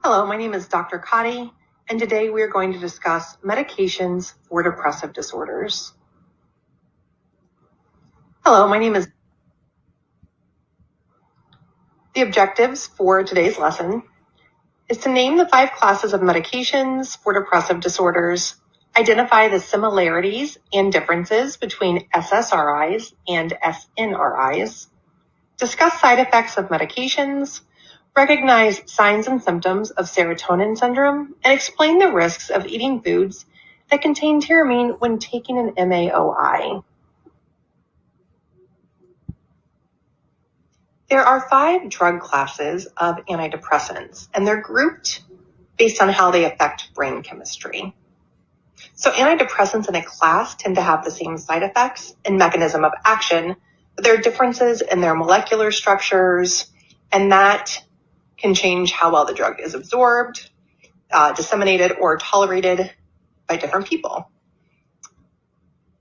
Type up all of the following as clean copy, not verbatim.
Hello, my name is Dr. Kadi, and today we are going to discuss medications for depressive disorders. Hello, my name is. The objectives for today's lesson is to name the 5 classes of medications for depressive disorders, identify the similarities and differences between SSRIs and SNRIs, discuss side effects of medications, recognize signs and symptoms of serotonin syndrome, and explain the risks of eating foods that contain tyramine when taking an MAOI. There are 5 drug classes of antidepressants, and they're grouped based on how they affect brain chemistry. So antidepressants in a class tend to have the same side effects and mechanism of action, but there are differences in their molecular structures, and that can change how well the drug is absorbed, disseminated, or tolerated by different people.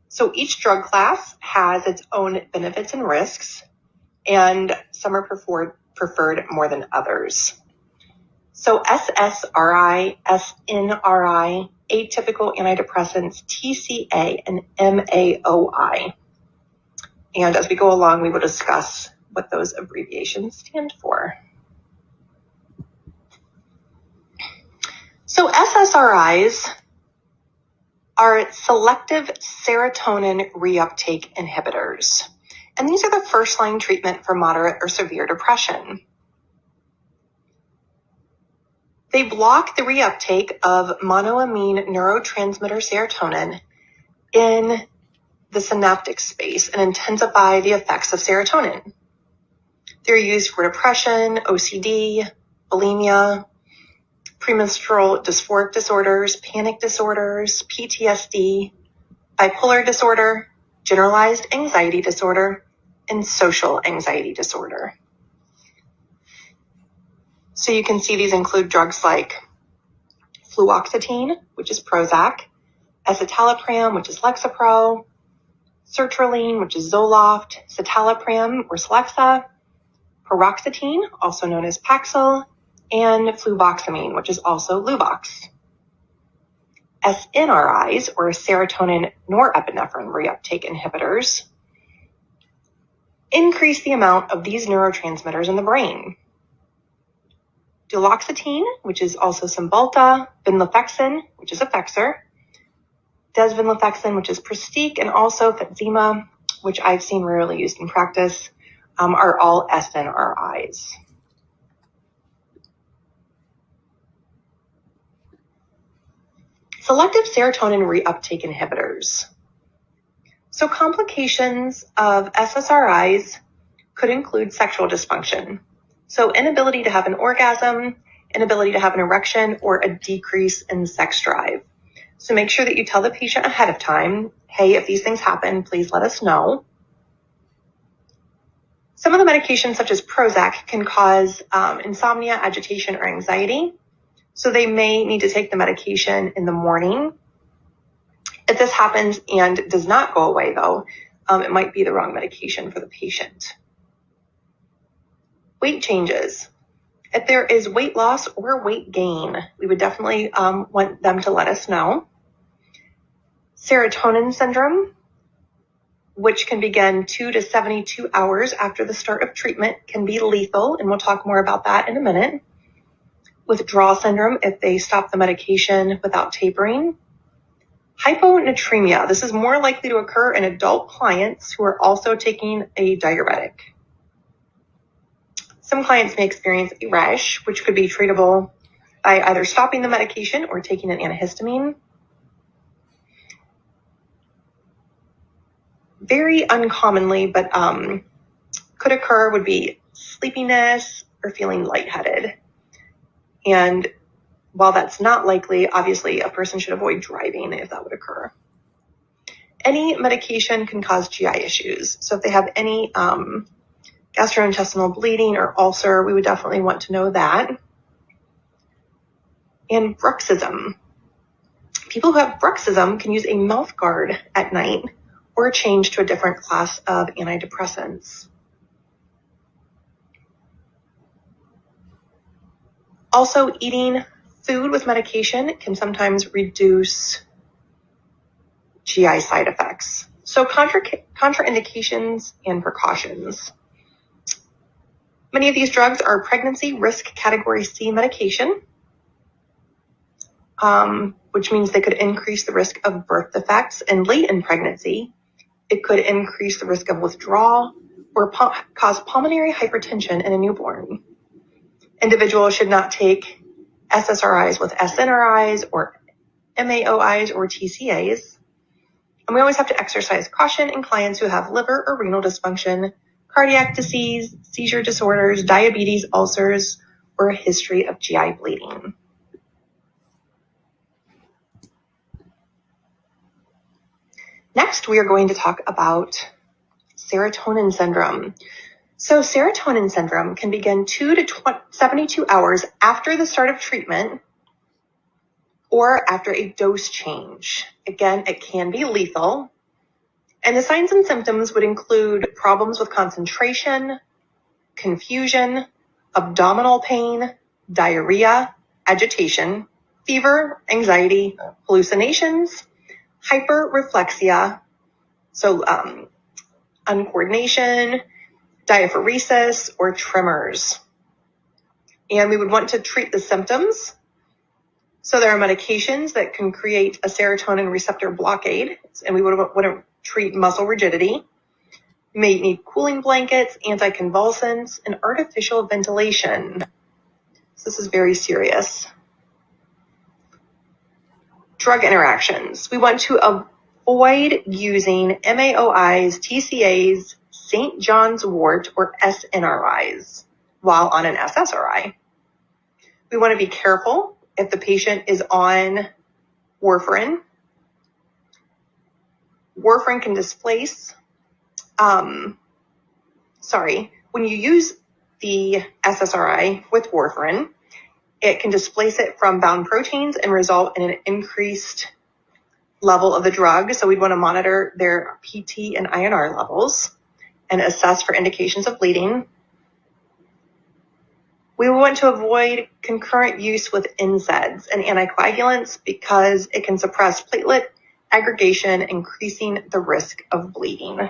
So each drug class has its own benefits and risks, and some are preferred more than others. So SSRI, SNRI, atypical antidepressants, TCA, and MAOI. And as we go along, we will discuss what those abbreviations stand for. So SSRIs are selective serotonin reuptake inhibitors. And these are the first-line treatment for moderate or severe depression. They block the reuptake of monoamine neurotransmitter serotonin in the synaptic space and intensify the effects of serotonin. They're used for depression, OCD, bulimia, premenstrual dysphoric disorders, panic disorders, PTSD, bipolar disorder, generalized anxiety disorder, and social anxiety disorder. So you can see these include drugs like fluoxetine, which is Prozac, escitalopram, which is Lexapro, sertraline, which is Zoloft, citalopram or Celexa, paroxetine, also known as Paxil, and fluvoxamine, which is also Luvox. SNRIs, or serotonin norepinephrine reuptake inhibitors, increase the amount of these neurotransmitters in the brain. Duloxetine, which is also Cymbalta, venlafaxine, which is Effexor, desvenlafaxine, which is Pristiq, and also Fetzima, which I've seen rarely used in practice, are all SNRIs. Selective serotonin reuptake inhibitors. So complications of SSRIs could include sexual dysfunction. So inability to have an orgasm, inability to have an erection, or a decrease in sex drive. So make sure that you tell the patient ahead of time, hey, if these things happen, please let us know. Some of the medications, such as Prozac, can cause insomnia, agitation, or anxiety. So they may need to take the medication in the morning. If this happens and does not go away, though, it might be the wrong medication for the patient. Weight changes. If there is weight loss or weight gain, we would definitely want them to let us know. Serotonin syndrome, which can begin 2 to 72 hours after the start of treatment, can be lethal, and we'll talk more about that in a minute. Withdrawal syndrome, if they stop the medication without tapering. Hyponatremia, this is more likely to occur in adult clients who are also taking a diuretic. Some clients may experience a rash, which could be treatable by either stopping the medication or taking an antihistamine. Very uncommonly, but could occur, would be sleepiness or feeling lightheaded. And while that's not likely, obviously a person should avoid driving if that would occur. Any medication can cause GI issues. So if they have any gastrointestinal bleeding or ulcer, we would definitely want to know that. And bruxism. People who have bruxism can use a mouth guard at night or change to a different class of antidepressants. Also, eating food with medication can sometimes reduce GI side effects. So contraindications and precautions. Many of these drugs are pregnancy risk category C medication, which means they could increase the risk of birth defects, and late in pregnancy, it could increase the risk of withdrawal or cause pulmonary hypertension in a newborn. Individuals should not take SSRIs with SNRIs or MAOIs or TCAs. And we always have to exercise caution in clients who have liver or renal dysfunction, cardiac disease, seizure disorders, diabetes, ulcers, or a history of GI bleeding. Next, we are going to talk about serotonin syndrome. So serotonin syndrome can begin 2 to 72 hours after the start of treatment or after a dose change. Again, it can be lethal. And the signs and symptoms would include problems with concentration, confusion, abdominal pain, diarrhea, agitation, fever, anxiety, hallucinations, hyperreflexia, so uncoordination, diaphoresis, or tremors. And we would want to treat the symptoms. So there are medications that can create a serotonin receptor blockade, and we would want to treat muscle rigidity. You may need cooling blankets, anticonvulsants, and artificial ventilation. So this is very serious. Drug interactions. We want to avoid using MAOIs, TCAs, St. John's wort, or SNRIs while on an SSRI. We want to be careful if the patient is on warfarin. Warfarin can displace, when you use the SSRI with warfarin, it can displace it from bound proteins and result in an increased level of the drug. So we'd want to monitor their PT and INR levels and assess for indications of bleeding. We want to avoid concurrent use with NSAIDs and anticoagulants because it can suppress platelet aggregation, increasing the risk of bleeding.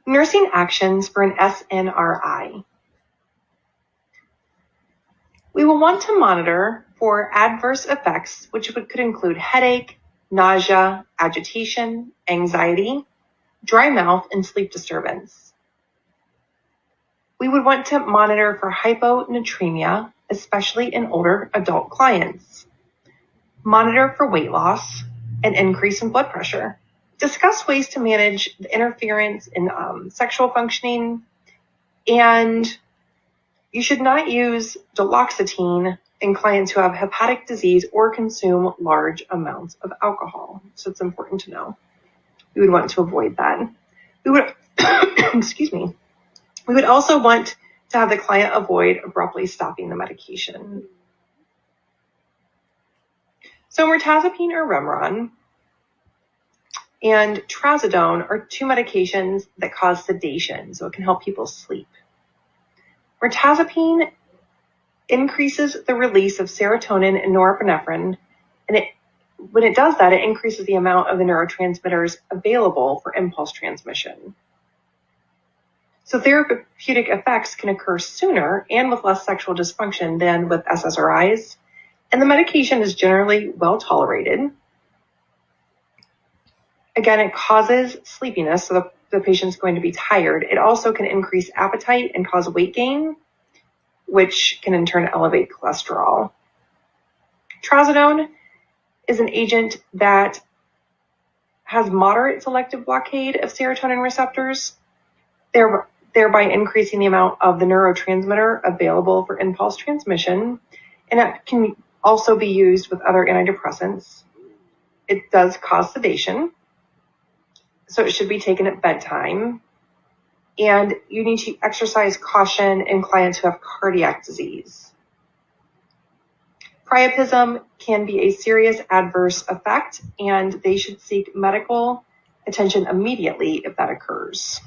Nursing actions for an SNRI. We will want to monitor for adverse effects, which could include headache, nausea, agitation, anxiety, dry mouth, and sleep disturbance. We would want to monitor for hyponatremia, especially in older adult clients. Monitor for weight loss and increase in blood pressure. Discuss ways to manage the interference in sexual functioning, and you should not use duloxetine in clients who have hepatic disease or consume large amounts of alcohol. So it's important to know. We would want to avoid that. We would, excuse me. We would also want to have the client avoid abruptly stopping the medication. So mirtazapine or Remeron and trazodone are two medications that cause sedation, so it can help people sleep. Mirtazapine increases the release of serotonin and norepinephrine, and when it does that, it increases the amount of the neurotransmitters available for impulse transmission. So therapeutic effects can occur sooner and with less sexual dysfunction than with SSRIs, and the medication is generally well tolerated. Again, it causes sleepiness, so the patient's going to be tired. It also can increase appetite and cause weight gain, which can in turn elevate cholesterol. Trazodone is an agent that has moderate selective blockade of serotonin receptors, thereby increasing the amount of the neurotransmitter available for impulse transmission, and it can also be used with other antidepressants. It does cause sedation, so it should be taken at bedtime. And you need to exercise caution in clients who have cardiac disease. Priapism can be a serious adverse effect, and they should seek medical attention immediately if that occurs.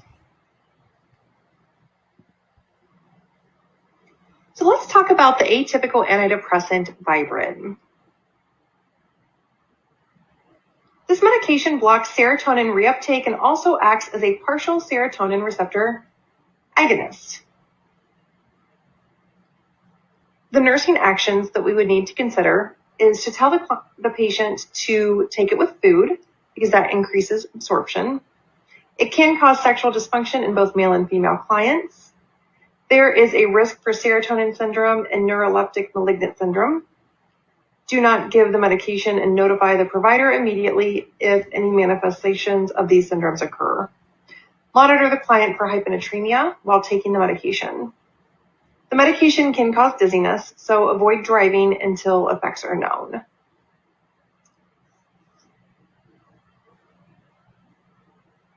So let's talk about the atypical antidepressant VIIBRYD. This medication blocks serotonin reuptake and also acts as a partial serotonin receptor agonist. The nursing actions that we would need to consider is to tell the patient to take it with food because that increases absorption. It can cause sexual dysfunction in both male and female clients. There is a risk for serotonin syndrome and neuroleptic malignant syndrome. Do not give the medication and notify the provider immediately if any manifestations of these syndromes occur. Monitor the client for hyponatremia while taking the medication. The medication can cause dizziness, so avoid driving until effects are known.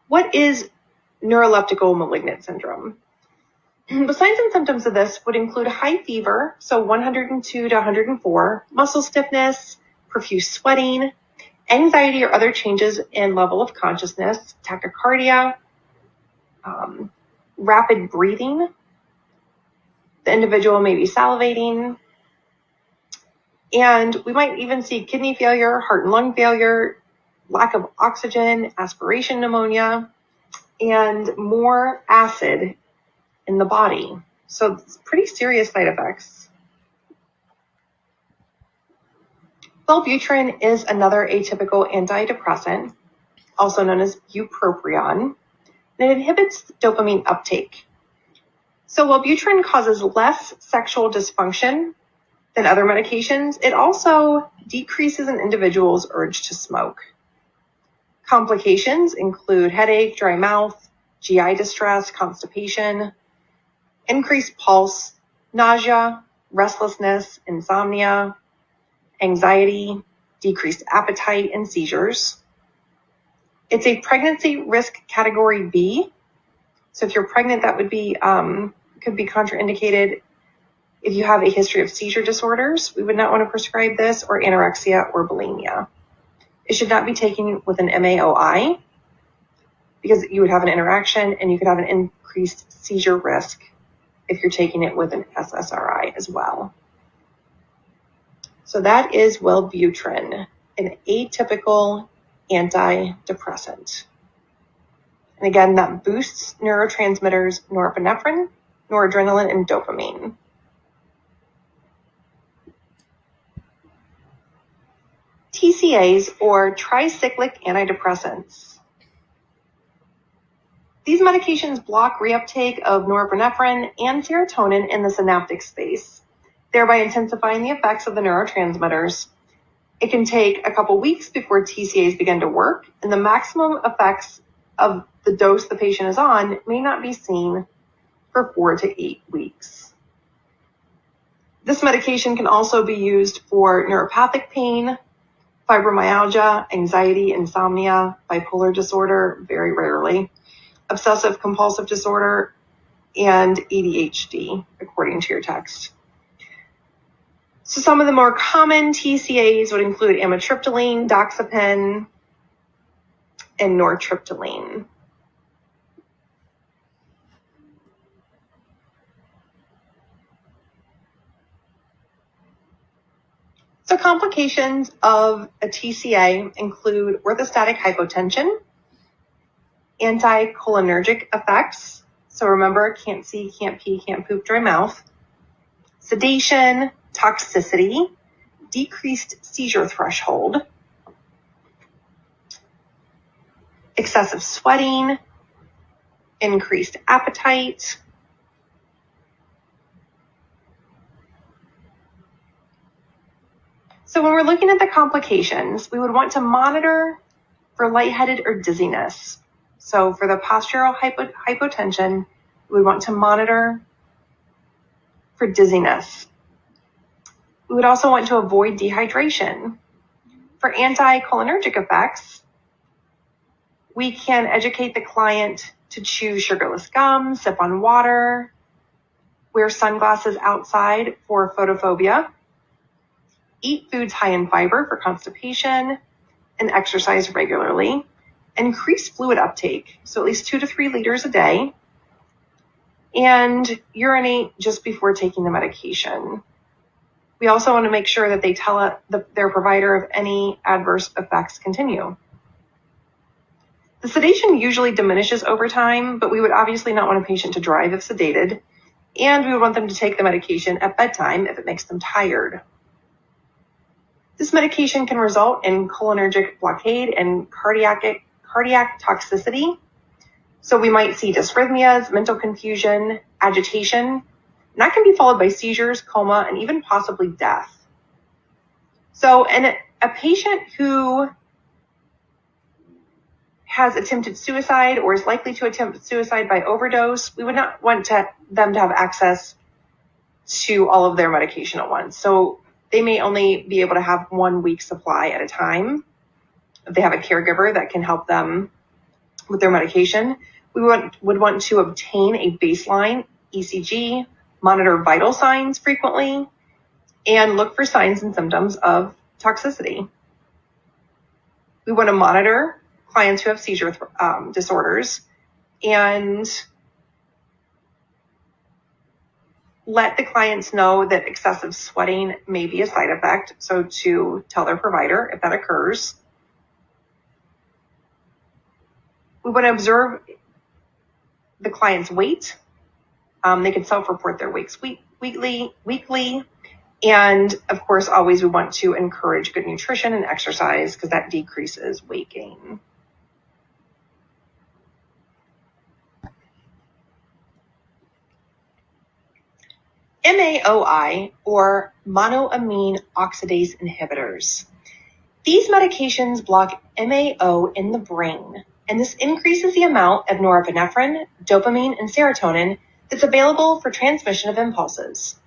What is neuroleptical malignant syndrome? The signs and symptoms of this would include high fever, so 102 to 104, muscle stiffness, profuse sweating, anxiety or other changes in level of consciousness, tachycardia, rapid breathing. The individual may be salivating, and we might even see kidney failure, heart and lung failure, lack of oxygen, aspiration pneumonia, and more acid in the body. So it's pretty serious side effects. WELLBUTRIN is another atypical antidepressant, also known as bupropion, and it inhibits dopamine uptake. So WELLBUTRIN causes less sexual dysfunction than other medications. It also decreases an individual's urge to smoke. Complications include headache, dry mouth, GI distress, constipation, increased pulse, nausea, restlessness, insomnia, anxiety, decreased appetite, and seizures. It's a pregnancy risk category B. So if you're pregnant, that would be could be contraindicated. If you have a history of seizure disorders, we would not want to prescribe this, or anorexia or bulimia. It should not be taken with an MAOI because you would have an interaction and you could have an increased seizure risk if you're taking it with an SSRI as well. So that is WELLBUTRIN, an atypical antidepressant. And again, that boosts neurotransmitters norepinephrine, noradrenaline, and dopamine. TCAs, or tricyclic antidepressants. These medications block reuptake of norepinephrine and serotonin in the synaptic space, thereby intensifying the effects of the neurotransmitters. It can take a couple weeks before TCAs begin to work, and the maximum effects of the dose the patient is on may not be seen for 4 to 8 weeks. This medication can also be used for neuropathic pain, fibromyalgia, anxiety, insomnia, bipolar disorder, very rarely, obsessive compulsive disorder, and ADHD, according to your text. So some of the more common TCAs would include amitriptyline, doxepin, and nortriptyline. So complications of a TCA include orthostatic hypotension, anticholinergic effects. So remember, can't see, can't pee, can't poop, dry mouth. Sedation, toxicity, decreased seizure threshold, excessive sweating, increased appetite, so when we're looking at the complications, we would want to monitor for lightheaded or dizziness. So for the postural hypotension, we would want to monitor for dizziness. We would also want to avoid dehydration. For anticholinergic effects, we can educate the client to chew sugarless gum, sip on water, wear sunglasses outside for photophobia, eat foods high in fiber for constipation, and exercise regularly. increase fluid uptake, so at least 2 to 3 liters a day, and urinate just before taking the medication. We also want to make sure that they tell their provider if any adverse effects continue. The sedation usually diminishes over time, but we would obviously not want a patient to drive if sedated, and we would want them to take the medication at bedtime if it makes them tired. This medication can result in cholinergic blockade and cardiac toxicity. So we might see dysrhythmias, mental confusion, agitation, and that can be followed by seizures, coma, and even possibly death. So in a patient who has attempted suicide or is likely to attempt suicide by overdose, we would not want them to have access to all of their medication at once. So they may only be able to have 1 week supply at a time. If they have a caregiver that can help them with their medication, we would want to obtain a baseline ECG, monitor vital signs frequently, and look for signs and symptoms of toxicity. We want to monitor clients who have seizure disorders and let the clients know that excessive sweating may be a side effect, so to tell their provider if that occurs. We want to observe the client's weight. They can self-report their weights weekly. And of course, always we want to encourage good nutrition and exercise because that decreases weight gain. MAOI, or monoamine oxidase inhibitors. These medications block MAO in the brain, and this increases the amount of norepinephrine, dopamine, and serotonin that's available for transmission of impulses.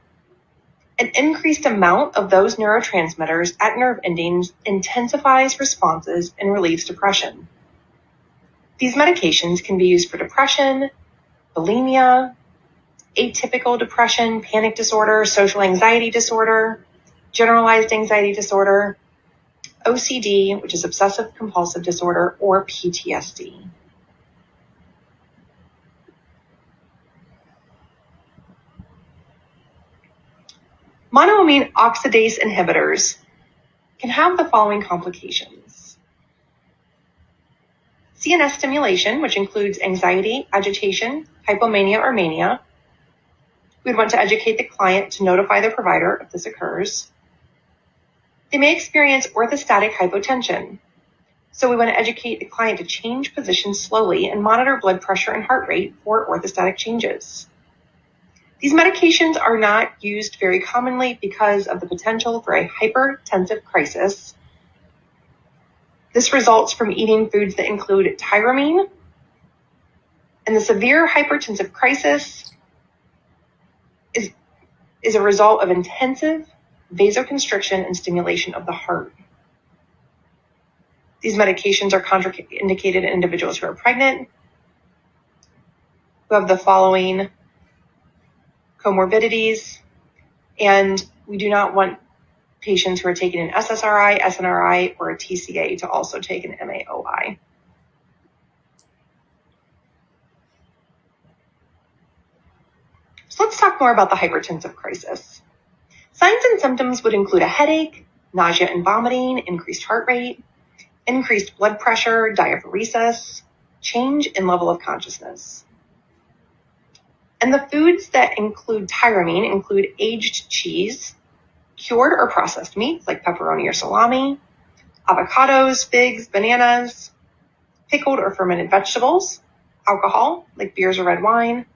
An increased amount of those neurotransmitters at nerve endings intensifies responses and relieves depression. These medications can be used for depression, bulimia, atypical depression, panic disorder, social anxiety disorder, generalized anxiety disorder, OCD, which is obsessive compulsive disorder, or PTSD. Monoamine oxidase inhibitors can have the following complications. CNS stimulation, which includes anxiety, agitation, hypomania, or mania. We'd want to educate the client to notify their provider if this occurs. They may experience orthostatic hypotension, so we want to educate the client to change positions slowly and monitor blood pressure and heart rate for orthostatic changes. These medications are not used very commonly because of the potential for a hypertensive crisis. This results from eating foods that include tyramine, and the severe hypertensive crisis is a result of intensive vasoconstriction and stimulation of the heart. These medications are contraindicated in individuals who are pregnant, who have the following comorbidities, and we do not want patients who are taking an SSRI, SNRI, or a TCA to also take an MAOI. So let's talk more about the hypertensive crisis. Signs and symptoms would include a headache, nausea and vomiting, increased heart rate, increased blood pressure, diaphoresis, change in level of consciousness. And the foods that include tyramine include aged cheese, cured or processed meats like pepperoni or salami, avocados, figs, bananas, pickled or fermented vegetables, alcohol like beers or red wine,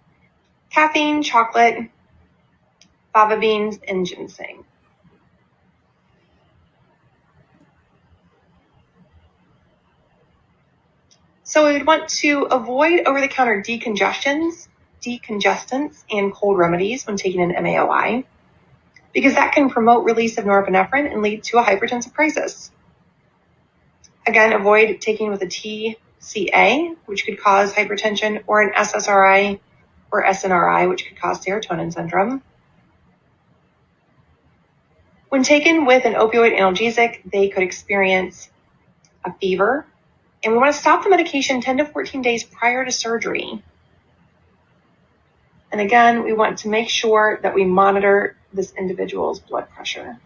caffeine, chocolate, fava beans, and ginseng. So we would want to avoid over-the-counter decongestants, and cold remedies when taking an MAOI, because that can promote release of norepinephrine and lead to a hypertensive crisis. Again, avoid taking with a TCA, which could cause hypertension, or an SSRI or SNRI, which could cause serotonin syndrome. When taken with an opioid analgesic, they could experience a fever, And we want to stop the medication 10 to 14 days prior to surgery. And again, we want to make sure that we monitor this individual's blood pressure.